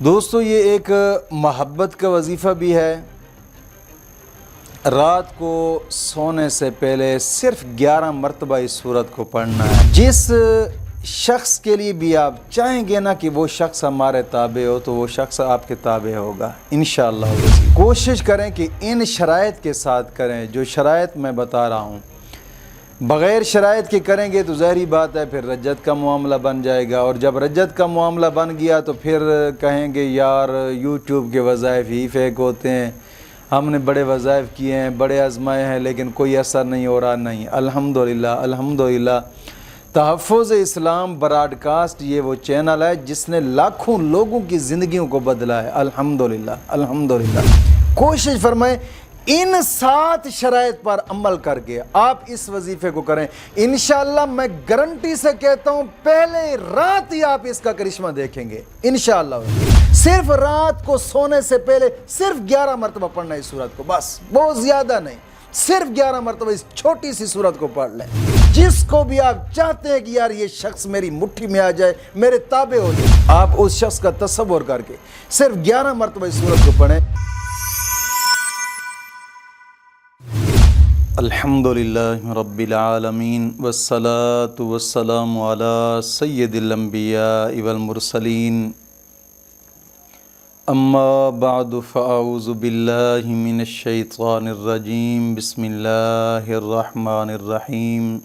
دوستو یہ ایک محبت کا وظیفہ بھی ہے۔ رات کو سونے سے پہلے صرف 11 مرتبہ اس سورت کو پڑھنا ہے۔ جس شخص کے لیے بھی آپ چاہیں گے نا کہ وہ شخص ہمارے تابع ہو تو وہ شخص آپ کے تابع ہوگا انشاءاللہ۔ کوشش کریں کہ ان شرائط کے ساتھ کریں جو شرائط میں بتا رہا ہوں۔ بغیر شرائط کے کریں گے تو ظاہری بات ہے پھر رجت کا معاملہ بن جائے گا، اور جب رجت کا معاملہ بن گیا تو پھر کہیں گے یار یوٹیوب کے وظائف ہی فیک ہوتے ہیں، ہم نے بڑے وظائف کیے ہیں، بڑے آزمائے ہیں لیکن کوئی اثر نہیں ہو رہا۔ نہیں، الحمدللہ الحمدللہ تحفظ اسلام براڈ کاسٹ یہ وہ چینل ہے جس نے لاکھوں لوگوں کی زندگیوں کو بدلا ہے۔ الحمدللہ الحمدللہ۔ کوشش فرمائیں ان 7 شرائط پر عمل کر کے آپ اس وظیفے کو کریں، انشاءاللہ میں گارنٹی سے کہتا ہوں پہلے رات ہی آپ اس کا کرشمہ دیکھیں گے انشاءاللہ۔ صرف رات کو سونے سے پہلے صرف 11 مرتبہ پڑھنا ہے اس سورت کو، بس بہت زیادہ نہیں، صرف 11 مرتبہ اس چھوٹی سی سورت کو پڑھ لیں۔ جس کو بھی آپ چاہتے ہیں کہ یار یہ شخص میری مٹھی میں آ جائے، میرے تابع ہو جائے، آپ اس شخص کا تصور کر کے صرف 11 مرتبہ اس سورت کو پڑھیں۔ الحمدللہ رب العالمین والصلاة والسلام علی سید الانبیاء والمرسلین، اما بعد فاعوذ باللہ من الشیطان الرجیم، بسم اللہ الرحمن الرحیم،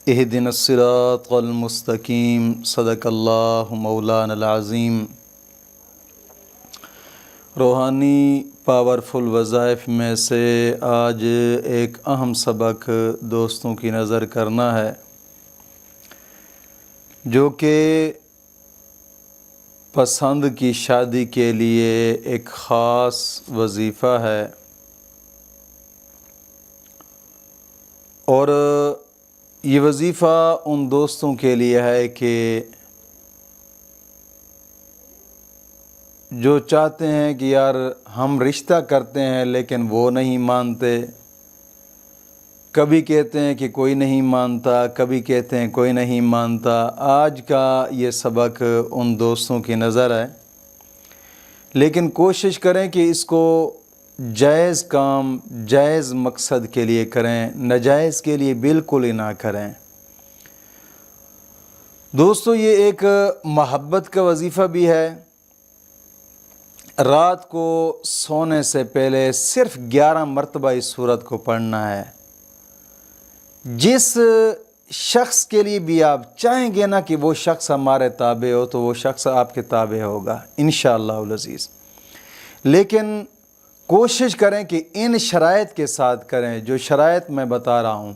اہدنا الصراط المستقیم، صدق اللہ مولانا العظیم۔ روحانی پاورفل وظائف میں سے آج ایک اہم سبق دوستوں کی نظر کرنا ہے جو کہ پسند کی شادی کے لیے ایک خاص وظیفہ ہے، اور یہ وظیفہ ان دوستوں کے لیے ہے کہ جو چاہتے ہیں کہ یار ہم رشتہ کرتے ہیں لیکن وہ نہیں مانتے، کبھی کہتے ہیں کہ کوئی نہیں مانتا، کبھی کہتے ہیں کوئی نہیں مانتا۔ آج کا یہ سبق ان دوستوں کی نظر ہے، لیکن کوشش کریں کہ اس کو جائز کام جائز مقصد کے لیے کریں، ناجائز کے لیے بالکل ہی نہ کریں۔ دوستو یہ ایک محبت کا وظیفہ بھی ہے۔ رات کو سونے سے پہلے صرف 11 مرتبہ اس سورت کو پڑھنا ہے۔ جس شخص کے لیے بھی آپ چاہیں گے نا کہ وہ شخص ہمارے تابع ہو تو وہ شخص آپ کے تابع ہوگا انشاءاللہ العزیز۔ لیکن کوشش کریں کہ ان شرائط کے ساتھ کریں جو شرائط میں بتا رہا ہوں۔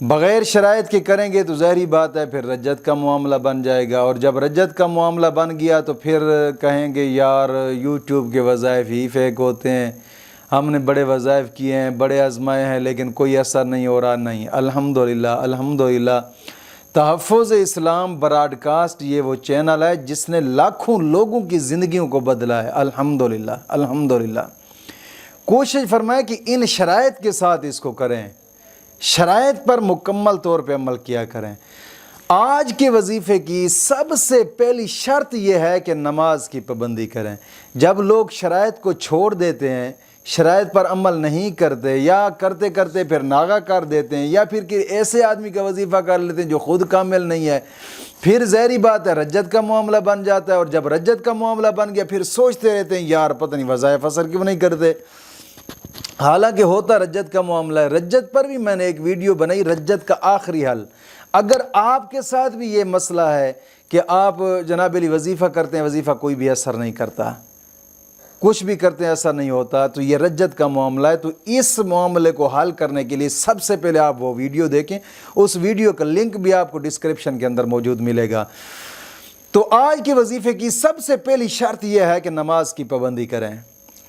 بغیر شرائط کے کریں گے تو ظاہری بات ہے پھر رجت کا معاملہ بن جائے گا، اور جب رجت کا معاملہ بن گیا تو پھر کہیں گے یار یوٹیوب کے وظائف ہی فیک ہوتے ہیں، ہم نے بڑے وظائف کیے ہیں، بڑے آزمائے ہیں لیکن کوئی اثر نہیں ہو رہا۔ نہیں، الحمدللہ الحمدللہ تحفظ اسلام براڈ کاسٹ یہ وہ چینل ہے جس نے لاکھوں لوگوں کی زندگیوں کو بدلا ہے۔ الحمدللہ الحمدللہ۔ کوشش فرمائیں کہ ان شرائط کے ساتھ اس کو کریں، شرائط پر مکمل طور پہ عمل کیا کریں۔ آج کے وظیفے کی سب سے پہلی شرط یہ ہے کہ نماز کی پابندی کریں۔ جب لوگ شرائط کو چھوڑ دیتے ہیں، شرائط پر عمل نہیں کرتے، یا کرتے کرتے پھر ناغہ کر دیتے ہیں، یا پھر کہ ایسے آدمی کا وظیفہ کر لیتے ہیں جو خود کامل نہیں ہے، پھر ظاہری بات ہے رجت کا معاملہ بن جاتا ہے، اور جب رجت کا معاملہ بن گیا پھر سوچتے رہتے ہیں یار پتہ نہیں وظائف اثر کیوں نہیں کرتے، حالانکہ ہوتا رجت کا معاملہ ہے۔ رجت پر بھی میں نے ایک ویڈیو بنائی، رجت کا آخری حل۔ اگر آپ کے ساتھ بھی یہ مسئلہ ہے کہ آپ جناب علی وظیفہ کرتے ہیں، وظیفہ کوئی بھی اثر نہیں کرتا، کچھ بھی کرتے ہیں اثر نہیں ہوتا، تو یہ رجت کا معاملہ ہے۔ تو اس معاملے کو حل کرنے کے لیے سب سے پہلے آپ وہ ویڈیو دیکھیں، اس ویڈیو کا لنک بھی آپ کو ڈسکرپشن کے اندر موجود ملے گا۔ تو آج کے وظیفے کی سب سے پہلی شرط یہ ہے کہ نماز کی پابندی کریں،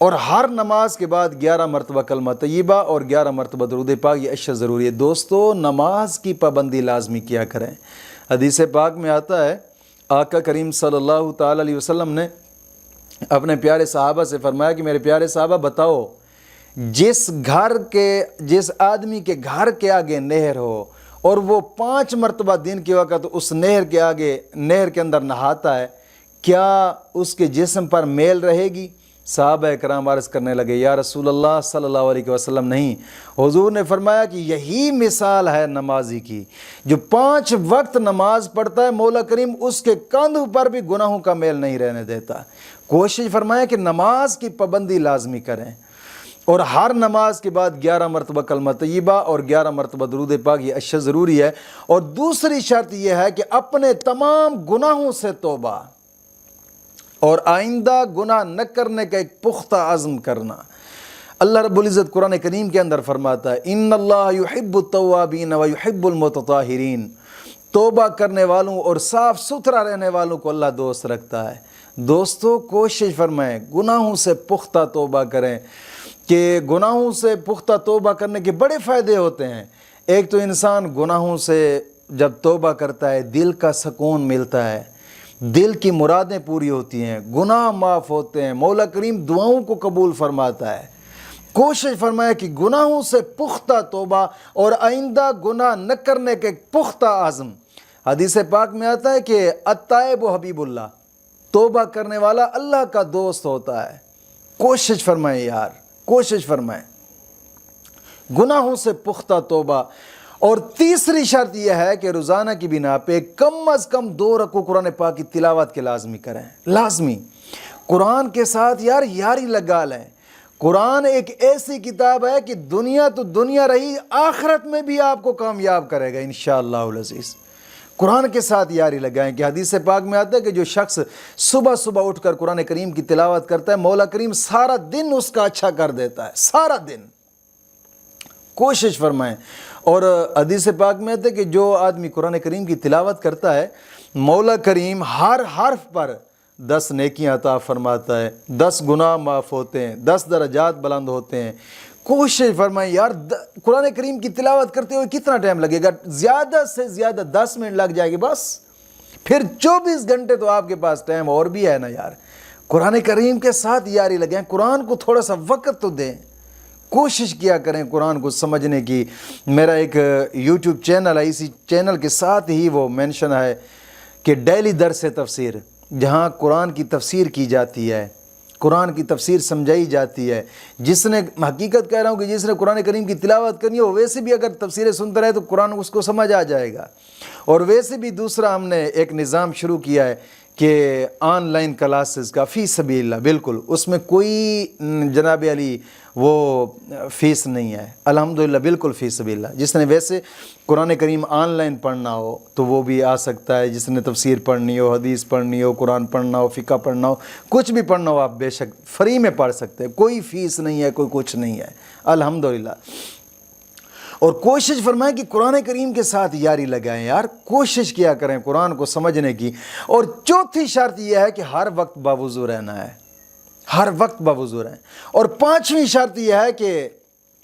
اور ہر نماز کے بعد 11 مرتبہ کلمہ طیبہ اور 11 مرتبہ درود پاک، یہ اشیاء ضروری ہے۔ دوستو نماز کی پابندی لازمی کیا کریں۔ حدیث پاک میں آتا ہے آقا کریم صلی اللہ تعالی علیہ وسلم نے اپنے پیارے صحابہ سے فرمایا کہ میرے پیارے صحابہ بتاؤ، جس آدمی کے گھر کے آگے نہر ہو اور وہ 5 مرتبہ دن کے وقت اس نہر کے اندر نہاتا ہے، کیا اس کے جسم پر میل رہے گی؟ صحابہ کرام عرض کرنے لگے یا رسول اللہ صلی اللہ علیہ وسلم نہیں۔ حضور نے فرمایا کہ یہی مثال ہے نمازی کی، جو 5 وقت نماز پڑھتا ہے مولا کریم اس کے کندھ پر بھی گناہوں کا میل نہیں رہنے دیتا۔ کوشش فرمایا کہ نماز کی پابندی لازمی کریں، اور ہر نماز کے بعد 11 مرتبہ کلمہ طیبہ اور 11 مرتبہ درود پاک، یہ اشیاء ضروری ہے۔ اور دوسری شرط یہ ہے کہ اپنے تمام گناہوں سے توبہ اور آئندہ گناہ نہ کرنے کا ایک پختہ عزم کرنا۔ اللہ رب العزت قرآن کریم کے اندر فرماتا ہے ان اللہ یحب التوابین ویحب المتطہرین، توبہ کرنے والوں اور صاف ستھرا رہنے والوں کو اللہ دوست رکھتا ہے۔ دوستو کوشش فرمائیں گناہوں سے پختہ توبہ کریں، کہ گناہوں سے پختہ توبہ کرنے کے بڑے فائدے ہوتے ہیں۔ ایک تو انسان گناہوں سے جب توبہ کرتا ہے دل کا سکون ملتا ہے، دل کی مرادیں پوری ہوتی ہیں، گناہ معاف ہوتے ہیں، مولا کریم دعاؤں کو قبول فرماتا ہے۔ کوشش فرمائے کہ گناہوں سے پختہ توبہ اور آئندہ گناہ نہ کرنے کے پختہ عزم۔ حدیث پاک میں آتا ہے کہ التائب و حبیب اللہ، توبہ کرنے والا اللہ کا دوست ہوتا ہے۔ کوشش فرمائیں یار، کوشش فرمائیں گناہوں سے پختہ توبہ۔ اور تیسری شرط یہ ہے کہ روزانہ کی بنا پہ کم از کم 2 رکوع قرآن پاک کی تلاوت کے لازمی کریں، لازمی۔ قرآن کے ساتھ یار یاری لگا لیں۔ قرآن ایک ایسی کتاب ہے کہ دنیا تو دنیا رہی، آخرت میں بھی آپ کو کامیاب کرے گا انشاءاللہ العزیز۔ قرآن کے ساتھ یاری لگائیں، کہ حدیث پاک میں آتا ہے کہ جو شخص صبح صبح اٹھ کر قرآن کریم کی تلاوت کرتا ہے مولا کریم سارا دن اس کا اچھا کر دیتا ہے، سارا دن۔ کوشش فرمائیں۔ اور حدیث پاک میں آتا ہے کہ جو آدمی قرآن کریم کی تلاوت کرتا ہے مولا کریم ہر حرف پر 10 نیکیاں عطا فرماتا ہے، 10 گناہ معاف ہوتے ہیں، 10 درجات بلند ہوتے ہیں۔ کوشش فرمائیں یار، قرآن کریم کی تلاوت کرتے ہوئے کتنا ٹائم لگے گا؟ زیادہ سے زیادہ 10 منٹ لگ جائے گی بس، پھر 24 گھنٹے تو آپ کے پاس ٹائم اور بھی ہے نا یار۔ قرآن کریم کے ساتھ یاری لگیں، قرآن کو تھوڑا سا وقت تو دیں، کوشش کیا کریں قرآن کو سمجھنے کی۔ میرا ایک یوٹیوب چینل ہے، اسی چینل کے ساتھ ہی وہ مینشن ہے کہ ڈیلی درس تفسیر، جہاں قرآن کی تفسیر کی جاتی ہے، قرآن کی تفسیر سمجھائی جاتی ہے۔ جس نے، حقیقت کہہ رہا ہوں کہ جس نے قرآن کریم کی تلاوت کرنی ہو ویسے بھی اگر تفسیریں سنتا رہے تو قرآن اس کو سمجھ آ جائے گا۔ اور ویسے بھی دوسرا ہم نے ایک نظام شروع کیا ہے کہ آن لائن کلاسز کا فی سبیل اللہ، بالکل اس میں کوئی جناب علی وہ فیس نہیں ہے، الحمدللہ بالکل فی سبیل اللہ۔ جس نے ویسے قرآن کریم آن لائن پڑھنا ہو تو وہ بھی آ سکتا ہے، جس نے تفسیر پڑھنی ہو، حدیث پڑھنی ہو، قرآن پڑھنا ہو، فقہ پڑھنا ہو، کچھ بھی پڑھنا ہو آپ بے شک فری میں پڑھ سکتے ہیں، کوئی فیس نہیں ہے، کوئی کچھ نہیں ہے الحمدللہ۔ اور کوشش فرمائیں کہ قرآن کریم کے ساتھ یاری لگائیں یار، کوشش کیا کریں قرآن کو سمجھنے کی۔ اور چوتھی شرط یہ ہے کہ ہر وقت باوضو رہنا ہے، ہر وقت باوضو رہیں۔ اور 5ویں شرط یہ ہے کہ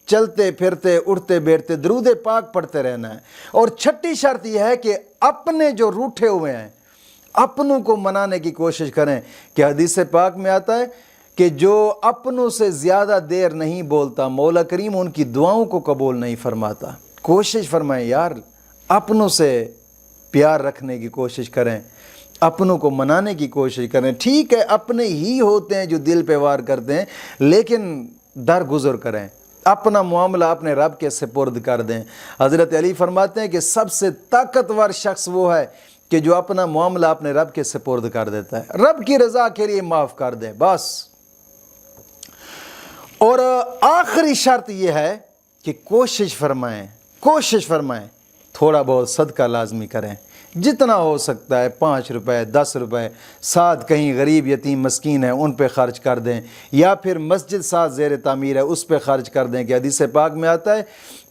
چلتے پھرتے اٹھتے بیٹھتے درود پاک پڑھتے رہنا ہے۔ اور 6ٹھی شرط یہ ہے کہ اپنے جو روٹھے ہوئے ہیں اپنوں کو منانے کی کوشش کریں، کہ حدیث پاک میں آتا ہے کہ جو اپنوں سے زیادہ دیر نہیں بولتا مولا کریم ان کی دعاؤں کو قبول نہیں فرماتا۔ کوشش فرمائیں یار، اپنوں سے پیار رکھنے کی کوشش کریں، اپنوں کو منانے کی کوشش کریں۔ ٹھیک ہے اپنے ہی ہوتے ہیں جو دل پہ وار کرتے ہیں، لیکن درگزر کریں، اپنا معاملہ اپنے رب کے سپرد کر دیں۔ حضرت علی فرماتے ہیں کہ سب سے طاقتور شخص وہ ہے کہ جو اپنا معاملہ اپنے رب کے سپرد کر دیتا ہے، رب کی رضا کے لیے معاف کر دے بس۔ اور آخری شرط یہ ہے کہ کوشش فرمائیں تھوڑا بہت صدقہ لازمی کریں، جتنا ہو سکتا ہے 5 روپے 10 روپے، ساتھ کہیں غریب یتیم مسکین ہیں ان پہ خرچ کر دیں، یا پھر مسجد ساتھ زیر تعمیر ہے اس پہ خرچ کر دیں، کہ حدیث پاک میں آتا ہے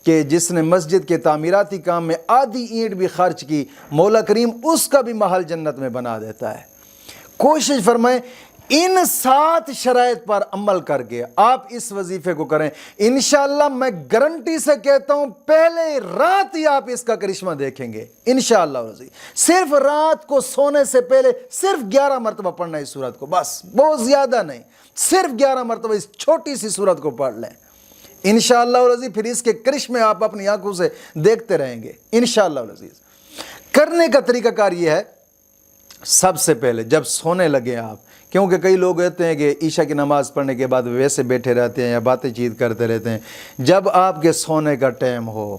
کہ جس نے مسجد کے تعمیراتی کام میں آدھی اینٹ بھی خرچ کی مولا کریم اس کا بھی محل جنت میں بنا دیتا ہے۔ کوشش فرمائیں ان 7 شرائط پر عمل کر کے آپ اس وظیفے کو کریں، انشاءاللہ میں گارنٹی سے کہتا ہوں پہلے رات ہی آپ اس کا کرشمہ دیکھیں گے انشاءاللہ۔ صرف رات کو سونے سے پہلے صرف 11 مرتبہ پڑھنا ہے اس سورت کو، بس بہت زیادہ نہیں، صرف 11 مرتبہ اس چھوٹی سی سورت کو پڑھ لیں انشاءاللہ العزیز، پھر اس کے کرشمے آپ اپنی آنکھوں سے دیکھتے رہیں گے انشاءاللہ العزیز۔ کرنے کا طریقہ کار یہ ہے، سب سے پہلے جب سونے لگے آپ، کیونکہ کئی لوگ کہتے ہیں کہ عشاء کی نماز پڑھنے کے بعد ویسے بیٹھے رہتے ہیں یا باتیں چیت کرتے رہتے ہیں، جب آپ کے سونے کا ٹائم ہو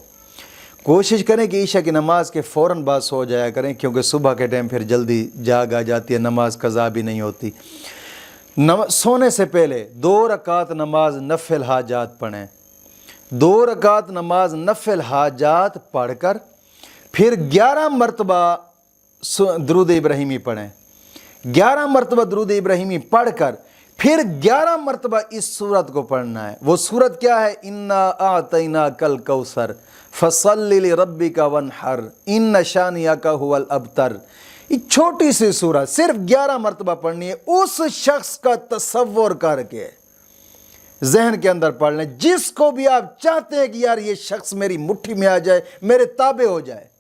کوشش کریں کہ عشاء کی نماز کے فوراً بعد سو جایا کریں، کیونکہ صبح کے ٹائم پھر جلدی جاگ آ جاتی ہے، نماز قضا بھی نہیں ہوتی۔ سونے سے پہلے 2 رکعت نماز نفل حاجات پڑھیں، 2 رکعت نماز نفل حاجات پڑھ کر پھر 11 مرتبہ درود ابراہیمی پڑھیں، 11 مرتبہ درود ابراہیمی پڑھ کر پھر 11 مرتبہ اس سورت کو پڑھنا ہے۔ وہ سورت کیا ہے؟ انا اعطیناک الکوثر فصلی لربک وانحر ان شانئک هو الابتر۔ یہ چھوٹی سی سورت صرف 11 مرتبہ پڑھنی ہے، اس شخص کا تصور کر کے ذہن کے اندر پڑھ لیں جس کو بھی آپ چاہتے ہیں کہ یار یہ شخص میری مٹھی میں آ جائے، میرے تابع ہو جائے،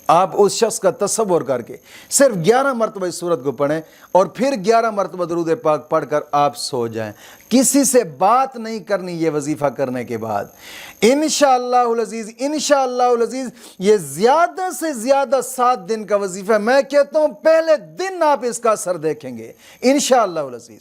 آپ اس شخص کا تصور کر کے صرف 11 مرتبہ اس سورت کو پڑھیں اور پھر 11 مرتبہ درود پاک پڑھ کر آپ سو جائیں۔ کسی سے بات نہیں کرنی یہ وظیفہ کرنے کے بعد، انشاءاللہ العزیز انشاءاللہ العزیز یہ زیادہ سے زیادہ 7 دن کا وظیفہ ہے۔ میں کہتا ہوں پہلے دن آپ اس کا اثر دیکھیں گے انشاءاللہ العزیز۔